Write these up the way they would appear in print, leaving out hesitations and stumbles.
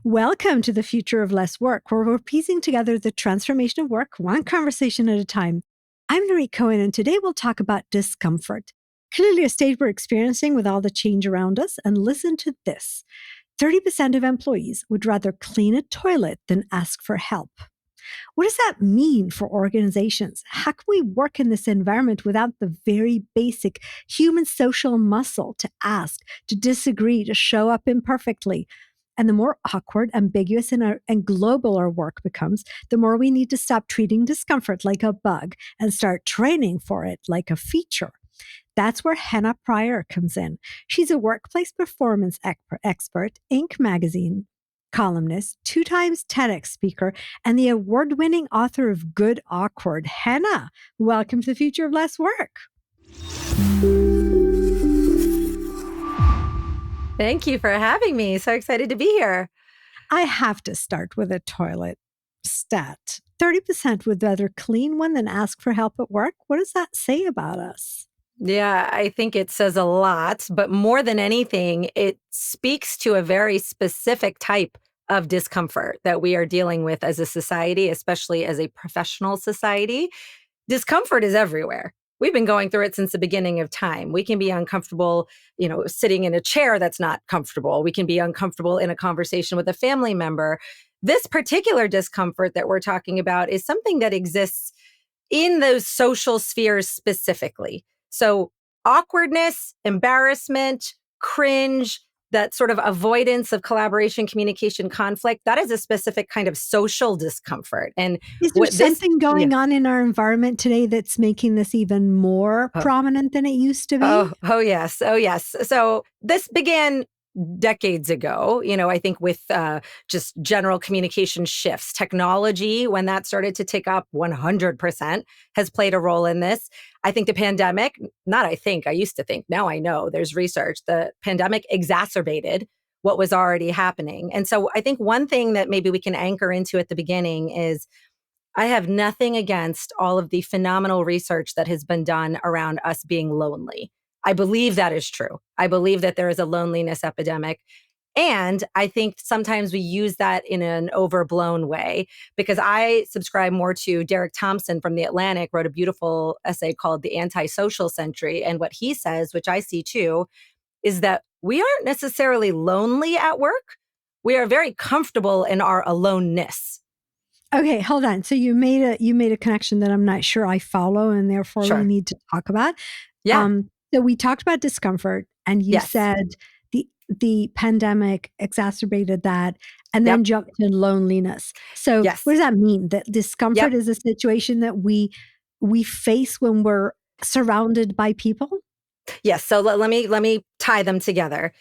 Welcome to the Future of Less Work, where we're piecing together the transformation of work one conversation at a time. I'm Nirit Cohen, and today we'll talk about discomfort. Clearly a state we're experiencing with all the change around us. And listen to this. 30% of employees would rather clean a toilet than ask for help. What does that mean for organizations? How can we work in this environment without the very basic human social muscle to ask, to disagree, to show up imperfectly? And the more awkward, ambiguous, and global our work becomes, the more we need to stop treating discomfort like a bug and start training for it like a feature. That's where Henna Pryor comes in. She's a workplace performance expert, Inc. magazine columnist, 2 times TEDx speaker, and the award-winning author of Good Awkward. Henna, welcome to the Future of Less Work. Thank you for having me. So excited to be here. I have to start with a toilet stat. 30% would rather clean one than ask for help at work. What does that say about us? Yeah, I think it says a lot, but more than anything, it speaks to a very specific type of discomfort that we are dealing with as a society, especially as a professional society. Discomfort is everywhere. We've been going through it since the beginning of time. We can be uncomfortable, sitting in a chair that's not comfortable. We can be uncomfortable in a conversation with a family member. This particular discomfort that we're talking about is something that exists in those social spheres specifically. So awkwardness, embarrassment, cringe, that sort of avoidance of collaboration, communication, conflict, that is a specific kind of social discomfort. And is there something going on in our environment today that's making this even more prominent than it used to be? Oh, yes. Oh, yes. So this began decades ago, I think with just general communication shifts. Technology, when that started to tick up, 100% has played a role in this. I think the pandemic, I used to think, now I know there's research, the pandemic exacerbated what was already happening. And so I think one thing that maybe we can anchor into at the beginning is I have nothing against all of the phenomenal research that has been done around us being lonely. I believe that is true. I believe that there is a loneliness epidemic. And I think sometimes we use that in an overblown way, because I subscribe more to Derek Thompson from The Atlantic, wrote a beautiful essay called The Antisocial Century. And what he says, which I see too, is that we aren't necessarily lonely at work. We are very comfortable in our aloneness. Okay, hold on. So you made a connection that I'm not sure I follow, and therefore we need to talk about. Yeah. So we talked about discomfort, and you said the pandemic exacerbated that, and then jumped to loneliness. So what does that mean? That discomfort is a situation that we face when we're surrounded by people? Yes. So let me tie them together.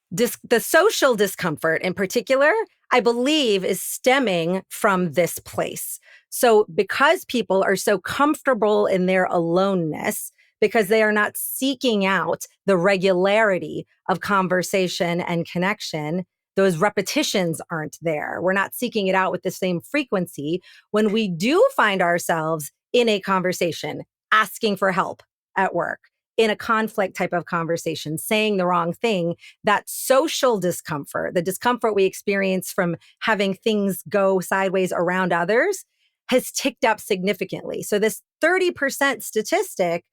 The social discomfort in particular, I believe, is stemming from this place. So because people are so comfortable in their aloneness, because they are not seeking out the regularity of conversation and connection, those repetitions aren't there. We're not seeking it out with the same frequency. When we do find ourselves in a conversation, asking for help at work, in a conflict type of conversation, saying the wrong thing, that social discomfort, the discomfort we experience from having things go sideways around others, has ticked up significantly. So this 30% statistic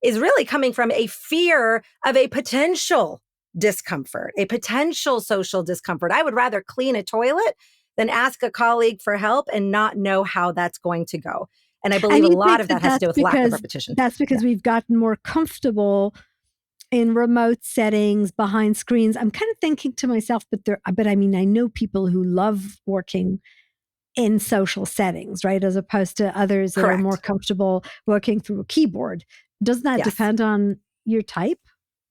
is really coming from a fear of a potential discomfort, a potential social discomfort. I would rather clean a toilet than ask a colleague for help and not know how that's going to go. And I believe a lot of that has to do with lack of repetition. That's because we've gotten more comfortable in remote settings, behind screens. I'm kind of thinking to myself, but I mean, I know people who love working in social settings, right? As opposed to others that are more comfortable working through a keyboard. Doesn't that depend on your type?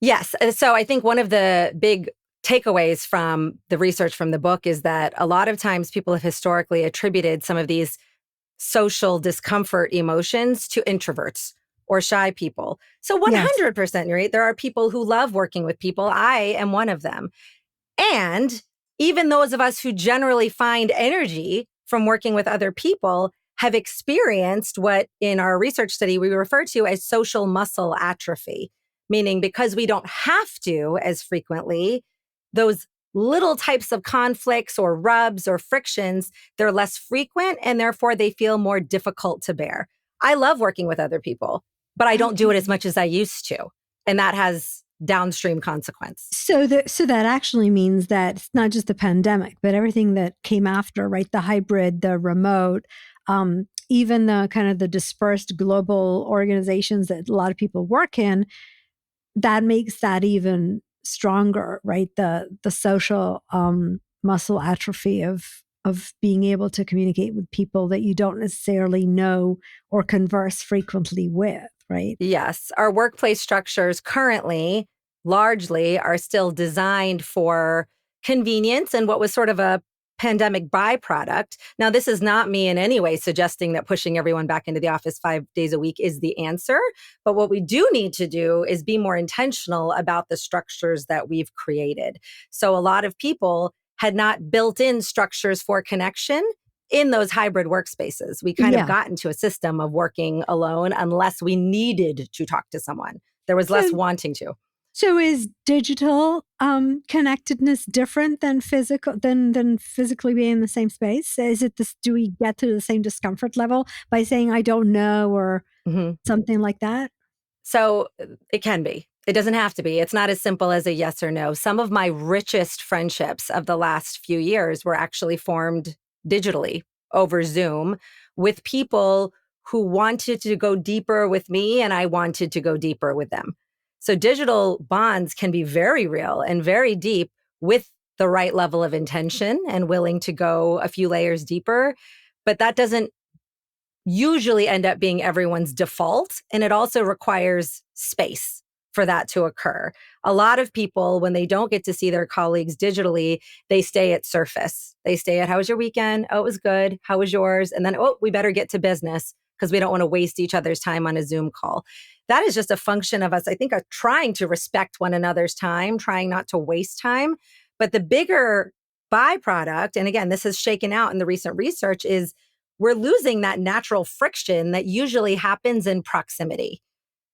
Yes. So I think one of the big takeaways from the research from the book is that a lot of times people have historically attributed some of these social discomfort emotions to introverts or shy people. So 100%, right? There are people who love working with people. I am one of them. And even those of us who generally find energy from working with other people have experienced what in our research study we refer to as social muscle atrophy, meaning because we don't have to as frequently, those little types of conflicts or rubs or frictions, they're less frequent and therefore they feel more difficult to bear. I love working with other people, but I don't do it as Okay. much as I used to. And that has downstream consequence. So that actually means that it's not just the pandemic, but everything that came after, right? The hybrid, the remote, even the kind of the dispersed global organizations that a lot of people work in, that makes that even stronger, right? The social muscle atrophy of being able to communicate with people that you don't necessarily know or converse frequently with, right? Yes, our workplace structures currently largely are still designed for convenience and what was sort of a pandemic byproduct. Now, this is not me in any way suggesting that pushing everyone back into the office 5 days a week is the answer. But what we do need to do is be more intentional about the structures that we've created. So, a lot of people had not built in structures for connection in those hybrid workspaces. We kind of Yeah. got into a system of working alone unless we needed to talk to someone. There was less So wanting to. So is digital connectedness different than physical than physically being in the same space? Is it this? Do we get to the same discomfort level by saying I don't know or Mhm. something like that? So it can be. It doesn't have to be. It's not as simple as a yes or no. Some of my richest friendships of the last few years were actually formed digitally over Zoom with people who wanted to go deeper with me and I wanted to go deeper with them. So digital bonds can be very real and very deep with the right level of intention and willing to go a few layers deeper. But that doesn't usually end up being everyone's default. And it also requires space for that to occur. A lot of people, when they don't get to see their colleagues digitally, they stay at surface. They stay at, how was your weekend? Oh, it was good. How was yours? And then, oh, we better get to business because we don't want to waste each other's time on a Zoom call. That is just a function of us, I think, are trying to respect one another's time, trying not to waste time. But the bigger byproduct, and again, this has shaken out in the recent research, is we're losing that natural friction that usually happens in proximity.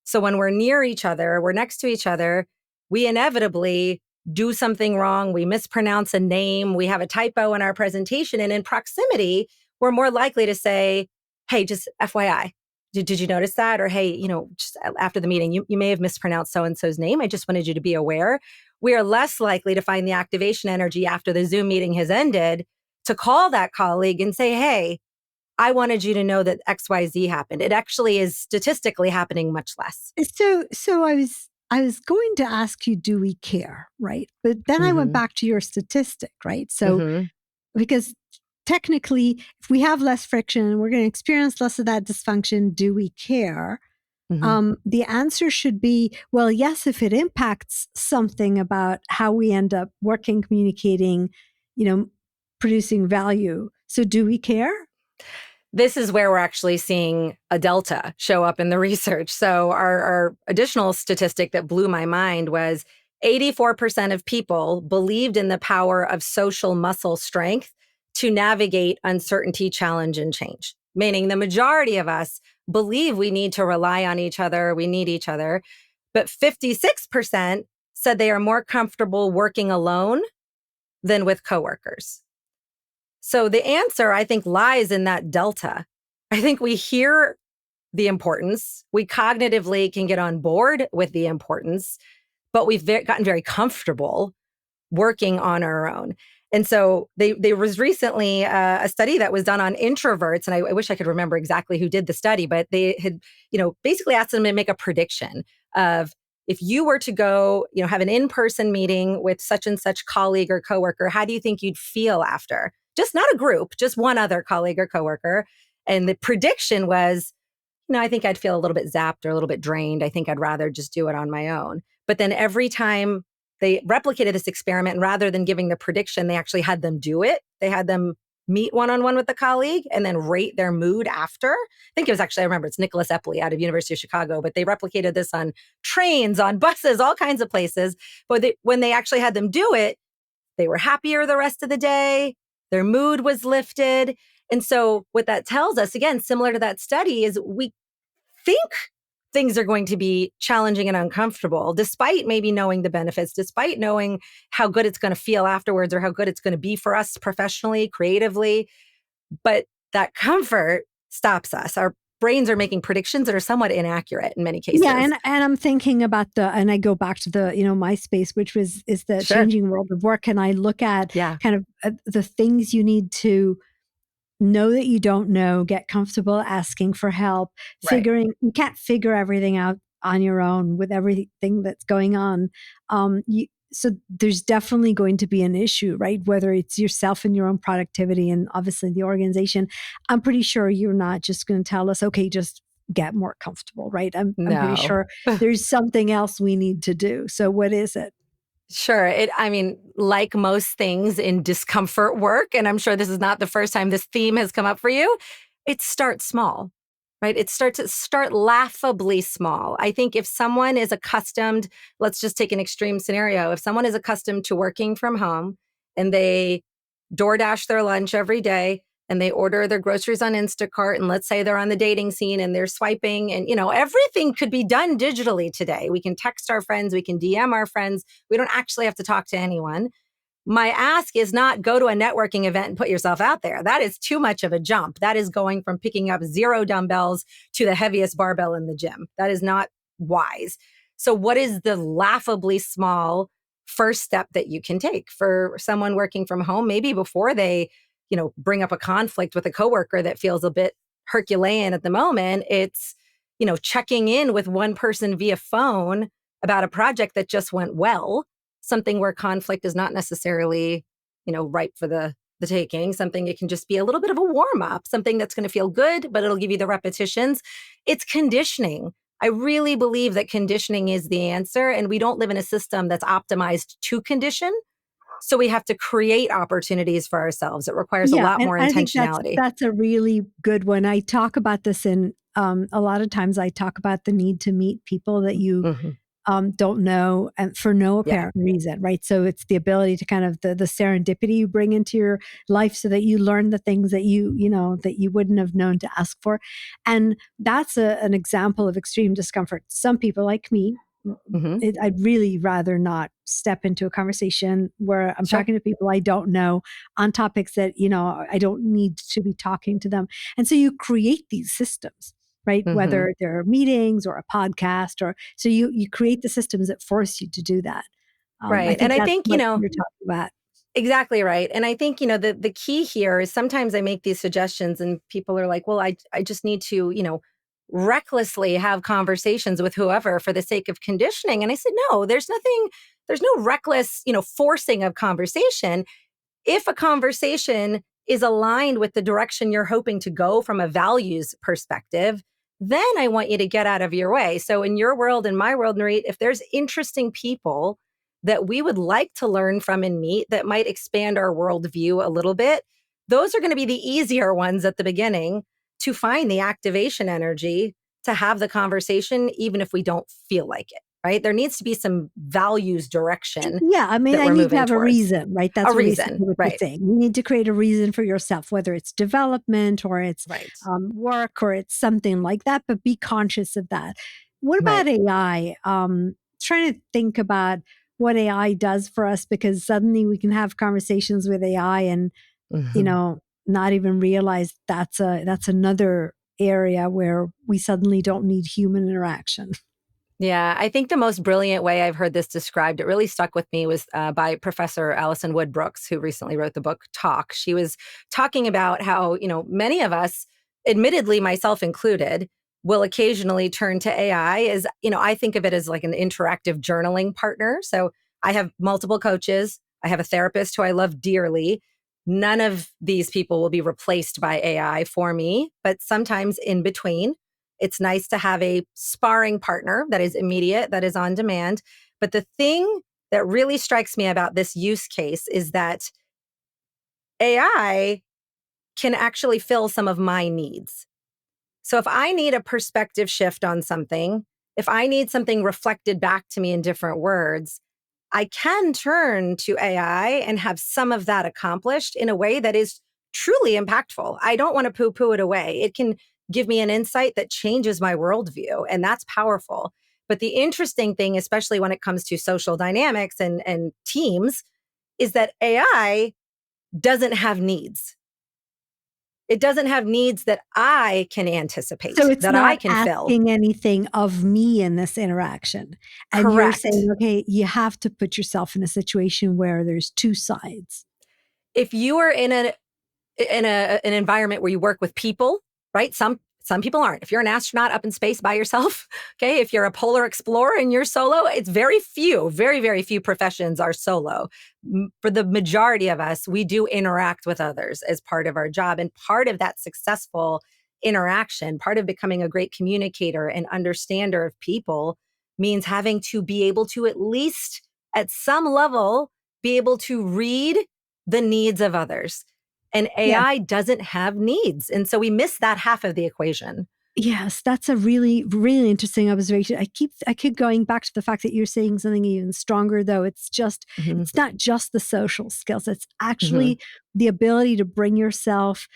So when we're near each other, we're next to each other, we inevitably do something wrong. We mispronounce a name. We have a typo in our presentation. And in proximity, we're more likely to say, hey, just FYI, did you notice that? Or, hey, just after the meeting, you may have mispronounced so-and-so's name. I just wanted you to be aware. We are less likely to find the activation energy after the Zoom meeting has ended to call that colleague and say, hey, I wanted you to know that XYZ happened. It actually is statistically happening much less. So I was going to ask you, do we care, right? But then I went Mm-hmm. back to your statistic, right? So Mm-hmm. because technically, if we have less friction, we're going to experience less of that dysfunction. Do we care? Mm-hmm. The answer should be, well, yes, if it impacts something about how we end up working, communicating, you know, producing value. So do we care? This is where we're actually seeing a delta show up in the research. So, our additional statistic that blew my mind was 84% of people believed in the power of social muscle strength to navigate uncertainty, challenge, and change. Meaning the majority of us believe we need to rely on each other, we need each other. But 56% said they are more comfortable working alone than with coworkers. So the answer, I think, lies in that delta. I think we hear the importance. We cognitively can get on board with the importance, but we've gotten very comfortable working on our own. And so there was recently a study that was done on introverts, and I wish I could remember exactly who did the study, but they had, basically asked them to make a prediction of if you were to go, have an in-person meeting with such and such colleague or coworker, how do you think you'd feel after? Just not a group, just one other colleague or coworker. And the prediction was, I think I'd feel a little bit zapped or a little bit drained. I think I'd rather just do it on my own. But then every time they replicated this experiment, and rather than giving the prediction, they actually had them do it. They had them meet one-on-one with the colleague and then rate their mood after. I think it was actually, I remember it's Nicholas Epley out of University of Chicago, but they replicated this on trains, on buses, all kinds of places. But when they actually had them do it, they were happier the rest of the day. Their mood was lifted. And so what that tells us, again, similar to that study, is we think things are going to be challenging and uncomfortable, despite maybe knowing the benefits, despite knowing how good it's going to feel afterwards or how good it's going to be for us professionally, creatively. But that comfort stops us. Our brains are making predictions that are somewhat inaccurate in many Yeah, cases. and I'm thinking about and I go back to the, my space, which is the Sure. changing world of work, and I look at Yeah. kind of the things you need to know that you don't know, get comfortable asking for help, Right. you can't figure everything out on your own with everything that's going on. So there's definitely going to be an issue, right? Whether it's yourself and your own productivity and obviously the organization. I'm pretty sure you're not just going to tell us, okay, just get more comfortable, right? I'm pretty No. sure there's something else we need to do. So what is it? Sure. I mean, like most things in discomfort work, and I'm sure this is not the first time this theme has come up for you, it starts small, right? Start laughably small. I think if someone is accustomed, let's just take an extreme scenario. If someone is accustomed to working from home and they DoorDash their lunch every day and they order their groceries on Instacart, and let's say they're on the dating scene and they're swiping, and everything could be done digitally today. We can text our friends, we can DM our friends. We don't actually have to talk to anyone. My ask is not go to a networking event and put yourself out there. That is too much of a jump. That is going from picking up 0 dumbbells to the heaviest barbell in the gym. That is not wise. So what is the laughably small first step that you can take for someone working from home? Maybe before they, bring up a conflict with a coworker that feels a bit Herculean at the moment, it's, checking in with one person via phone about a project that just went well, something where conflict is not necessarily, ripe for the taking, something it can just be a little bit of a warm up, something that's going to feel good, but it'll give you the repetitions. It's conditioning. I really believe that conditioning is the answer. And we don't live in a system that's optimized to condition. So we have to create opportunities for ourselves. It requires a Yeah, lot and more I think intentionality. that's a really good one. I talk about this in a lot of times. I talk about the need to meet people that you Mhm. don't know, and for no Yeah. apparent reason, right? So it's the ability to kind of the serendipity you bring into your life, so that you learn the things that that you wouldn't have known to ask for, and that's an example of extreme discomfort. Some people like me, Hmm. I'd really rather not step into a conversation where I'm Sure. talking to people I don't know on topics that, I don't need to be talking to them. And so you create these systems, right? Hmm. Whether they're meetings or a podcast, or so you create the systems that force you to do that. I Right. And think I that's think, what you're talking about. exactly right. And I think, the key here is sometimes I make these suggestions and people are like, well, I just need to, recklessly have conversations with whoever for the sake of conditioning. And I said, no, there's no reckless, forcing of conversation. If a conversation is aligned with the direction you're hoping to go from a values perspective, then I want you to get out of your way. So in your world, in my world, Narit, if there's interesting people that we would like to learn from and meet that might expand our worldview a little bit, those are going to be the easier ones at the beginning to find the activation energy to have the conversation, even if we don't feel like it, right? There needs to be some values direction Yeah, I mean, that I we're need to moving have a towards. reason, right? A That's what basically reason, what you're right? saying. You need to create a reason for yourself, whether it's development or it's Right. work or it's something like that, but be conscious of that. What Right. about AI? Trying to think about what AI does for us, because suddenly we can have conversations with AI and, you Mhm. know, not even realize that's another area where we suddenly don't need human interaction. Yeah, I think the most brilliant way I've heard this described, it really stuck with me, was by Professor Alison Wood Brooks, who recently wrote the book Talk. She was talking about how, many of us, admittedly, myself included, will occasionally turn to AI as, I think of it as like an interactive journaling partner. So I have multiple coaches. I have a therapist who I love dearly. None of these people will be replaced by AI for me, but sometimes in between. It's nice to have a sparring partner that is immediate, that is on demand. But the thing that really strikes me about this use case is that AI can actually fill some of my needs. So if I need a perspective shift on something, if I need something reflected back to me in different words, I can turn to AI and have some of that accomplished in a way that is truly impactful. I don't want to poo poo it away. It can give me an insight that changes my worldview. And that's powerful. But the interesting thing, especially when it comes to social dynamics and teams, is that AI doesn't have needs. It doesn't have needs that I can So anticipate, it's that I not can fill. asking anything of me in this interaction. And you're saying, Correct. okay, you have to put yourself in a situation where there's two sides. If you are in an environment where you work with people, right? Some people aren't. If you're an astronaut up in space by yourself, okay, if you're a polar explorer and you're solo, it's very few, very, very few professions are solo. For the majority of us, we do interact with others as part of our job. And part of that successful interaction, part of becoming a great communicator and understander of people means having to be able to, at least at some level, be able to read the needs of others. And Yeah. AI doesn't have needs. And so we miss that half of the equation. Yes, that's a really, really interesting observation. I keep going back to the fact that you're saying something even stronger, though. Mm-hmm. It's not just the social skills. It's Mm-hmm. actually the ability to bring yourself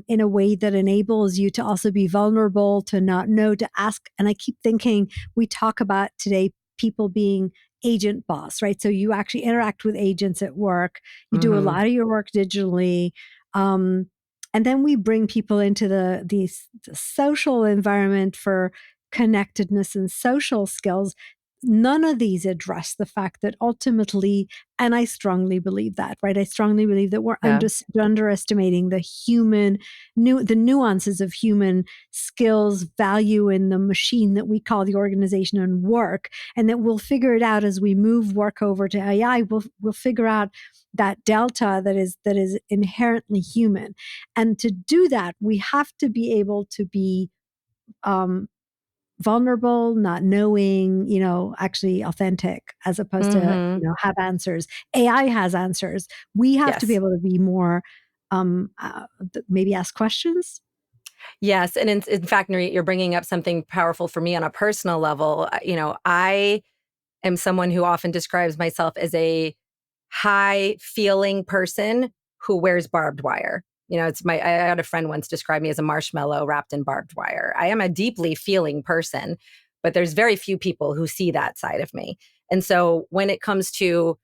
in a way that enables you to also be vulnerable, to not know, to ask. And I keep thinking, we talk about today people being agent boss, right? So you actually interact with agents at work. You do a Mm-hmm. lot of your work digitally. Um, and then we bring people into the social environment for connectedness and social skills. None of these address the fact that ultimately, and I strongly believe that, right? I strongly believe that we're Yeah. underestimating the nuances of human skills, value in the machine that we call the organization and work, and that we'll figure it out as we move work over to AI. We'll figure out that delta that is inherently human. And to do that, we have to be able to be um, vulnerable, not knowing, actually authentic, as opposed to, Mm-hmm. have answers. AI has answers. We have to be Yes. able to be more, maybe ask questions. Yes. And in fact, Nirit, you're bringing up something powerful for me on a personal level. I am someone who often describes myself as a high feeling person who wears barbed wire. I had a friend once describe me as a marshmallow wrapped in barbed wire. I am a deeply feeling person, but there's very few people who see that side of me. And so when it comes to,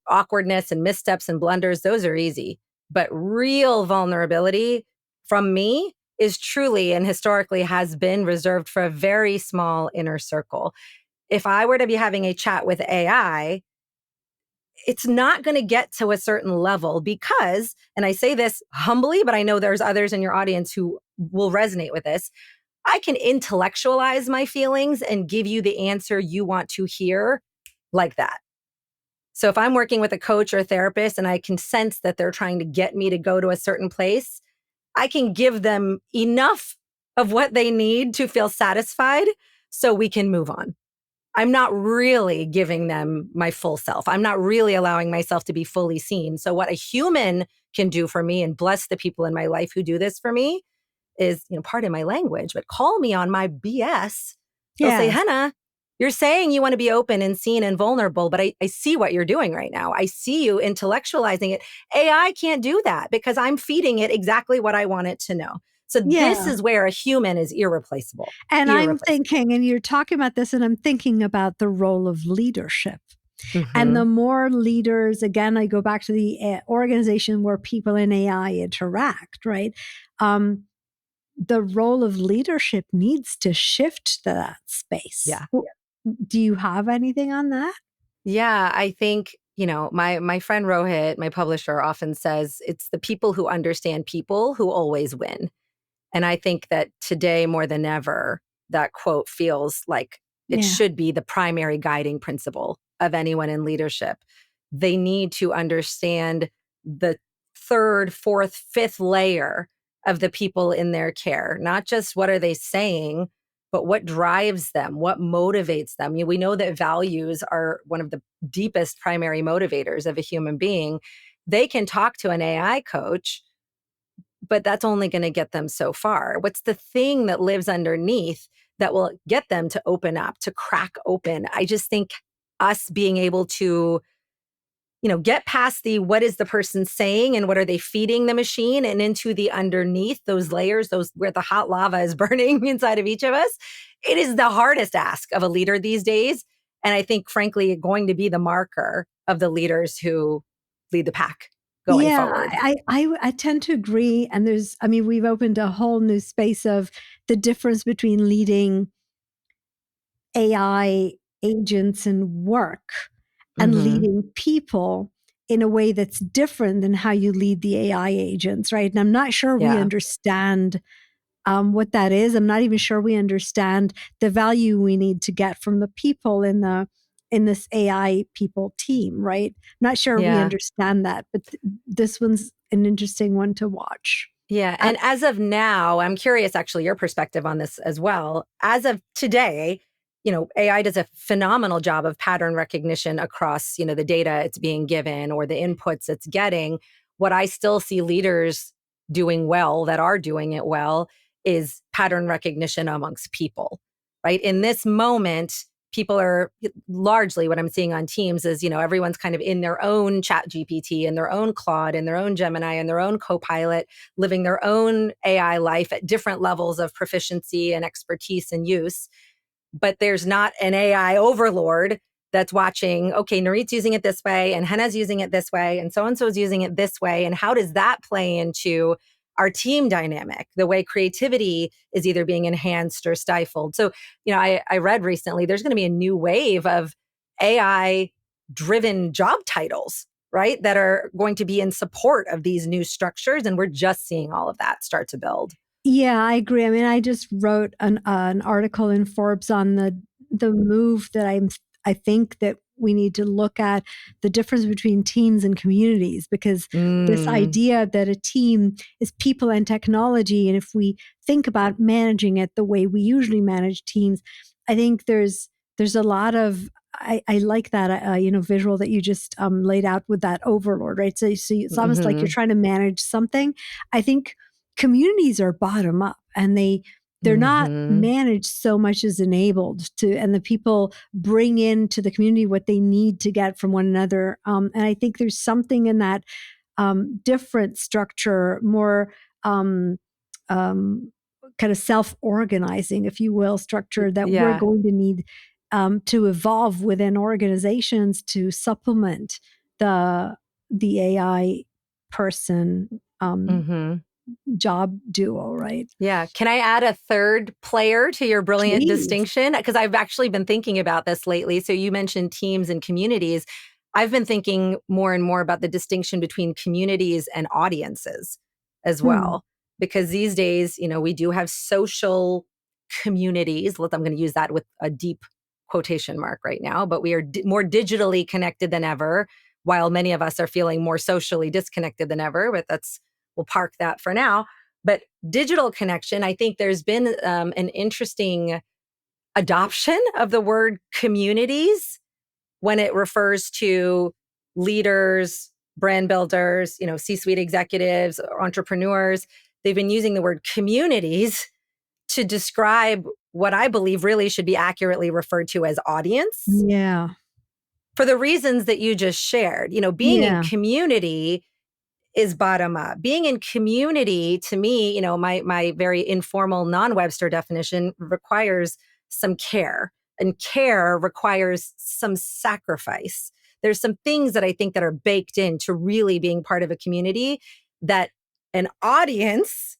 awkwardness and missteps and blunders, those are easy. But real vulnerability from me is truly and historically has been reserved for a very small inner circle. If I were to be having a chat with AI, it's not going to get to a certain level because, and I say this humbly, but I know there's others in your audience who will resonate with this. I can intellectualize my feelings and give you the answer you want to hear like that. So if I'm working with a coach or a therapist and I can sense that they're trying to get me to go to a certain place, I can give them enough of what they need to feel satisfied so we can move on. I'm not really giving them my full self. I'm not really allowing myself to be fully seen. So what a human can do for me, and bless the people in my life who do this for me, is, pardon my language, but call me on my BS. They'll say, Yes. Henna, you're saying you want to be open and seen and vulnerable, but I see what you're doing right now. I see you intellectualizing it. AI can't do that because I'm feeding it exactly what I want it to know. So this Yeah. is where a human is irreplaceable. And I'm Irreplaceable. thinking, and you're talking about this, and I'm thinking about the role of leadership. And Mm-hmm. the more leaders, again, I go back to the organization where people in AI interact, right? Um, the role of leadership needs to shift to that space. Yeah. Do you have anything on that? Yeah, I think, my friend Rohit, my publisher, often says it's the people who understand people who always win. And I think that today more than ever, that quote feels like it Yeah. should be the primary guiding principle of anyone in leadership. They need to understand the third, fourth, fifth layer of the people in their care, not just what are they saying, but what drives them, what motivates them. We know that values are one of the deepest primary motivators of a human being. They can talk to an AI coach, but that's only going to get them so far. What's the thing that lives underneath that will get them to open up, to crack open? I just think us being able to get past the what is the person saying and what are they feeding the machine and into the underneath those layers, those where the hot lava is burning inside of each of us. It is the hardest ask of a leader these days. And I think, frankly, going to be the marker of the leaders who lead the pack going Yeah, forward. I tend to agree. And we've opened a whole new space of the difference between leading AI agents and work and Mm-hmm. leading people in a way that's different than how you lead the AI agents, right? And I'm not sure we Yeah. understand what that is. I'm not even sure we understand the value we need to get from the people in this AI people team, right? Not sure we Yeah. understand that, but this one's an interesting one to watch. Yeah. Uh, And as of now, I'm curious actually your perspective on this as well. As of today, AI does a phenomenal job of pattern recognition across, the data it's being given or the inputs it's getting. What I still see leaders doing well, that are doing it well, is pattern recognition amongst people, right? In this moment, people are largely what I'm seeing on teams is, everyone's kind of in their own chat GPT, in their own Claude, in their own Gemini, in their own Copilot, living their own AI life at different levels of proficiency and expertise and use. But there's not an AI overlord that's watching, okay, Narit's using it this way and Henna's using it this way and so is using it this way. And how does that play into our team dynamic, the way creativity is either being enhanced or stifled? So, I read recently there's going to be a new wave of AI driven job titles, right? That are going to be in support of these new structures. And we're just seeing all of that start to build. Yeah, I agree. I mean, I just wrote an article in Forbes on the move that I think that we need to look at the difference between teams and communities, because this Mm, idea that a team is people and technology, and if we think about managing it the way we usually manage teams, I think there's a lot of I like that visual that you just laid out with that overlord, right? So it's almost like you're mm-hmm, trying to manage something. I think communities are bottom up, and they're not mm-hmm. managed so much as enabled to, and the people bring into the community what they need to get from one another. And I think there's something in that different structure, more um, um, kind of self-organizing, if you will, structure that we're Yeah. going to need to evolve within organizations to supplement the the AI person Mm-hmm. job duo, right? Yeah. Can I add a third player to your brilliant Please. distinction? Because I've actually been thinking about this lately. So you mentioned teams and communities. I've been thinking more and more about the distinction between communities and audiences as Hmm. well. Because these days, we do have social communities. I'm going to use that with a deep quotation mark right now, but we are more digitally connected than ever, while many of us are feeling more socially disconnected than ever. But we'll park that for now. But digital connection, I think there's been an interesting adoption of the word communities when it refers to leaders, brand builders, C-suite executives, or entrepreneurs. They've been using the word communities to describe what I believe really should be accurately referred to as audience Yeah. for the reasons that you just shared. Being in Yeah. community is bottom up. Being in community, to me, my very informal non-Webster definition requires some care, and care requires some sacrifice. There's some things that I think that are baked into really being part of a community that an audience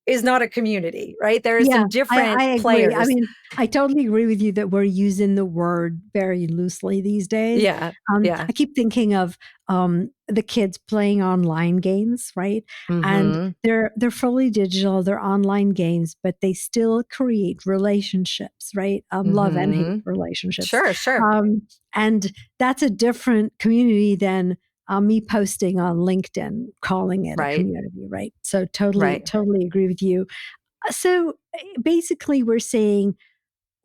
is not a community, right? There are Yeah, some I different agree. I players. mean, I totally agree with you that we're using the word very loosely these days. Yeah. Yeah. I keep thinking of the kids playing online games, right? And Mm-hmm. they're fully digital, they're online games, but they still create relationships, right? Love and hate Mm-hmm. relationships. Sure, sure. Um, and that's a different community than me posting on LinkedIn, calling it a Right. community, right? So totally, Right. totally agree with you. So basically, we're saying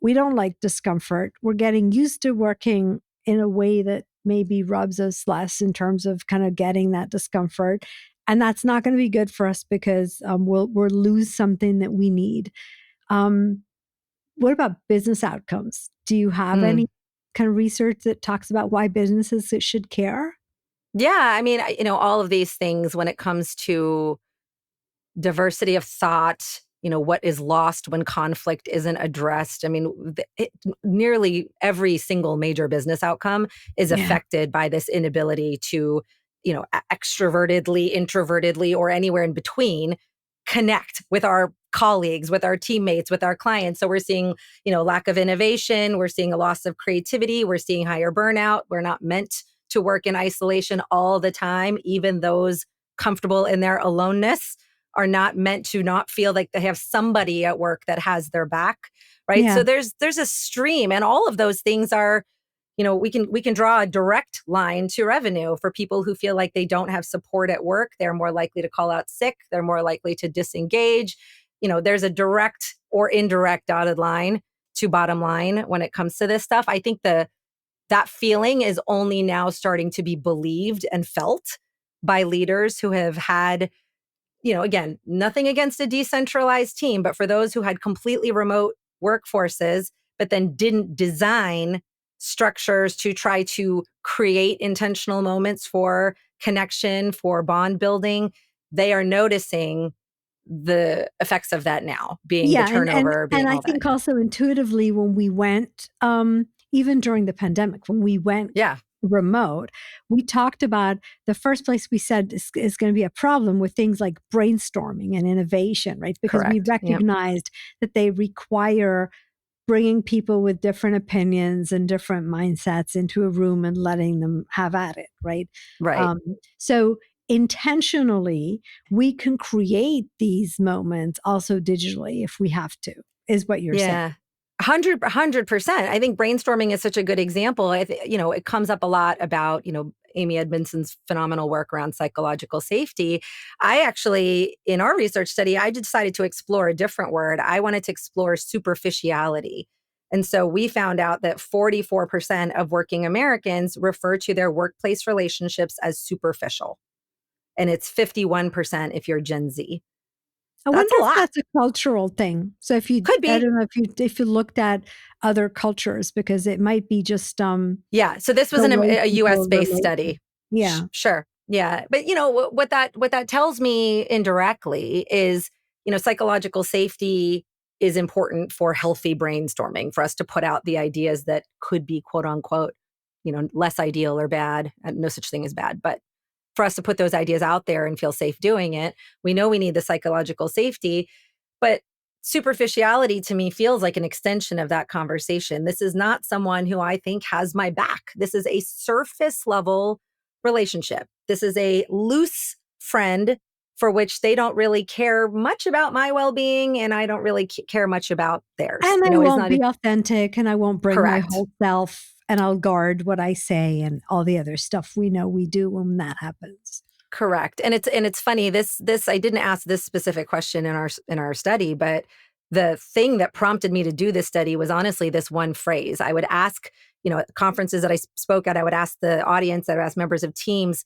we don't like discomfort. We're getting used to working in a way that maybe rubs us less in terms of kind of getting that discomfort. And that's not going to be good for us because we'll lose something that we need. Um, what about business outcomes? Do you have any Mm. kind of research that talks about why businesses should care? Yeah, I mean, all of these things when it comes to diversity of thought, what is lost when conflict isn't addressed. I mean, nearly every single major business outcome is Yeah. affected by this inability to, extrovertedly, introvertedly, or anywhere in between connect with our colleagues, with our teammates, with our clients. So we're seeing, lack of innovation. We're seeing a loss of creativity. We're seeing higher burnout. We're not meant to work in isolation all the time. Even those comfortable in their aloneness are not meant to not feel like they have somebody at work that has their back, right? Yeah. So there's a stream, and all of those things are, we can draw a direct line to revenue for people who feel like they don't have support at work. They're more likely to call out sick. They're more likely to disengage. There's a direct or indirect dotted line to bottom line when it comes to this stuff. I think that feeling is only now starting to be believed and felt by leaders who have had, again, nothing against a decentralized team, but for those who had completely remote workforces, but then didn't design structures to try to create intentional moments for connection, for bond building, they are noticing the effects of that now, being the Yeah, and turnover, and being I all that. think also intuitively when we went, even during the pandemic, when we went Yeah, remote, we talked about the first place we said is going to be a problem with things like brainstorming and innovation, right? Because we correct. Yep. recognized that they require bringing people with different opinions and different mindsets into a room and letting them have at it, right? Right. Um, so intentionally, we can create these moments also digitally if we have to, is what you're saying. Yeah. 100%. I think brainstorming is such a good example. It comes up a lot about, Amy Edmondson's phenomenal work around psychological safety. I actually, in our research study, I decided to explore a different word. I wanted to explore superficiality. And so we found out that 44% of working Americans refer to their workplace relationships as superficial. And it's 51% if you're Gen Z. I That's wonder a if lot. that's a cultural thing. So Could I be. don't know if you looked at other cultures because it might be just Yeah. So this was the way a US people based relate. study. Yeah. Sure. Yeah. But what that tells me indirectly is, psychological safety is important for healthy brainstorming, for us to put out the ideas that could be quote unquote, less ideal or bad. No such thing as bad, but for us to put those ideas out there and feel safe doing it, we know we need the psychological safety. But superficiality to me feels like an extension of that conversation. This is not someone who I think has my back. This is a surface level relationship. This is a loose friend for which they don't really care much about my well being, and I don't really care much about theirs. And I It's won't not be authentic and I won't bring my correct. whole self and I'll guard what I say and all the other stuff we know we do when that happens. Correct. And it's funny, this I didn't ask this specific question in our study, but the thing that prompted me to do this study was honestly this one phrase. I would ask, at conferences that I spoke at, I would ask the audience, I would ask members of teams,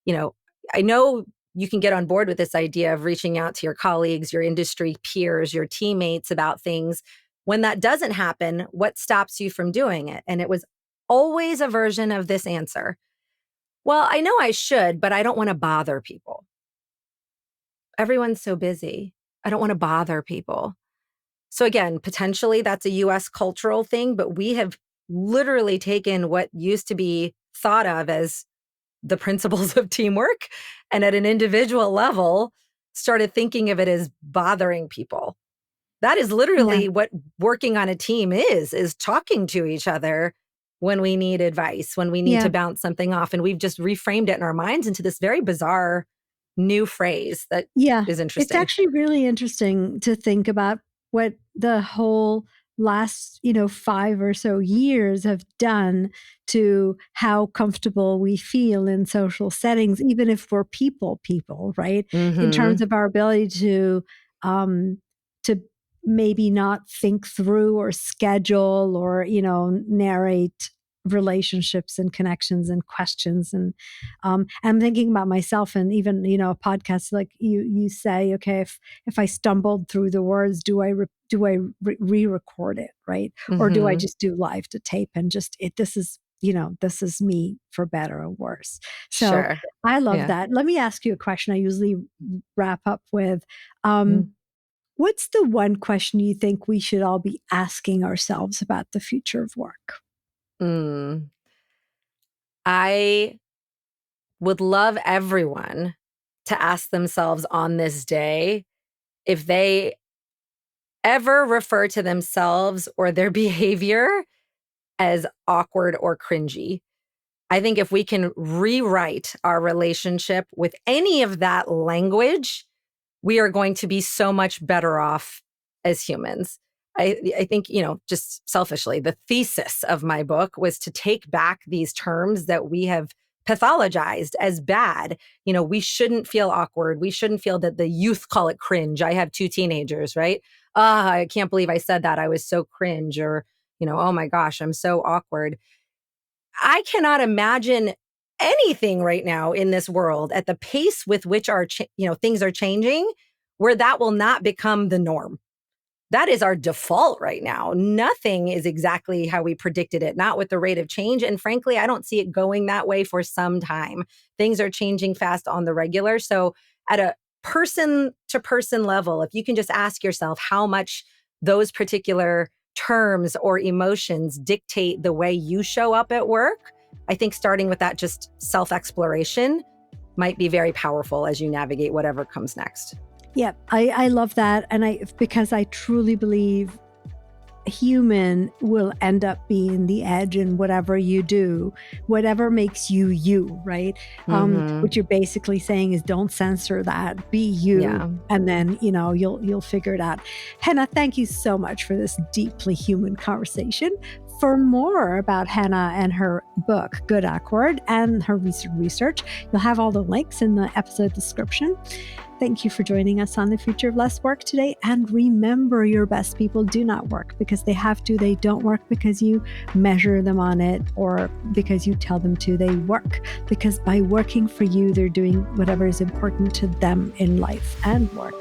you know, I know you can get on board with this idea of reaching out to your colleagues, your industry peers, your teammates about things. When that doesn't happen, what stops you from doing it? And it was always a version of this answer. Well, I know I should, but I don't want to bother people. Everyone's so busy. I don't want to bother people. So again, potentially that's a US cultural thing, but we have literally taken what used to be thought of as the principles of teamwork and at an individual level started thinking of it as bothering people. That is Yeah. literally what working on a team is talking to each other when we need advice, when we need Yeah. to bounce something off. And we've just reframed it in our minds into this very bizarre new phrase that Yeah, is it's interesting. actually really interesting to think about what the whole last, 5 or so years have done to how comfortable we feel in social settings, even if we're people, right? In Hmm. terms of our ability um, to maybe not think through or schedule or, narrate relationships and connections and questions I'm thinking about myself and even, a podcast like you say, okay, if I stumbled through the words, do I re-record it, right? Or do I Hmm. just do live to tape and just this is, this is me for better or worse. So Sure. I love Yeah. that. Let me ask you a question I usually wrap up with. Mm. What's the one question you think we should all be asking ourselves about the future of work? Mm. I would love everyone to ask themselves on this day if they ever refer to themselves or their behavior as awkward or cringy. I think if we can rewrite our relationship with any of that language, we are going to be so much better off as humans. I think, just selfishly, the thesis of my book was to take back these terms that we have pathologized as bad. We shouldn't feel awkward. We shouldn't feel that the youth call it cringe. I have two teenagers, right? I can't believe I said that. I was so cringe, or, oh my gosh, I'm so awkward. I cannot imagine anything right now in this world at the pace with which our things are changing, where that will not become the norm. That is our default right now. Nothing is exactly how we predicted it, not with the rate of change. And frankly, I don't see it going that way for some time. Things are changing fast on the regular. So at a person to person level, if you can just ask yourself how much those particular terms or emotions dictate the way you show up at work, I think starting with that just self-exploration might be very powerful as you navigate whatever comes next. Yeah, I love that. And because I truly believe human will end up being the edge in whatever you do, whatever makes you you, right? Mm-hmm. What you're basically saying is don't censor that, be you. Yeah. And then, you'll figure it out. Henna, thank you so much for this deeply human conversation. For more about Henna and her book, Good Awkward, and her recent research, you'll have all the links in the episode description. Thank you for joining us on The Future of Less Work today. And remember, your best people do not work because they have to. They don't work because you measure them on it or because you tell them to. They work because by working for you, they're doing whatever is important to them in life and work.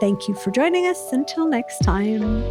Thank you for joining us. Until next time.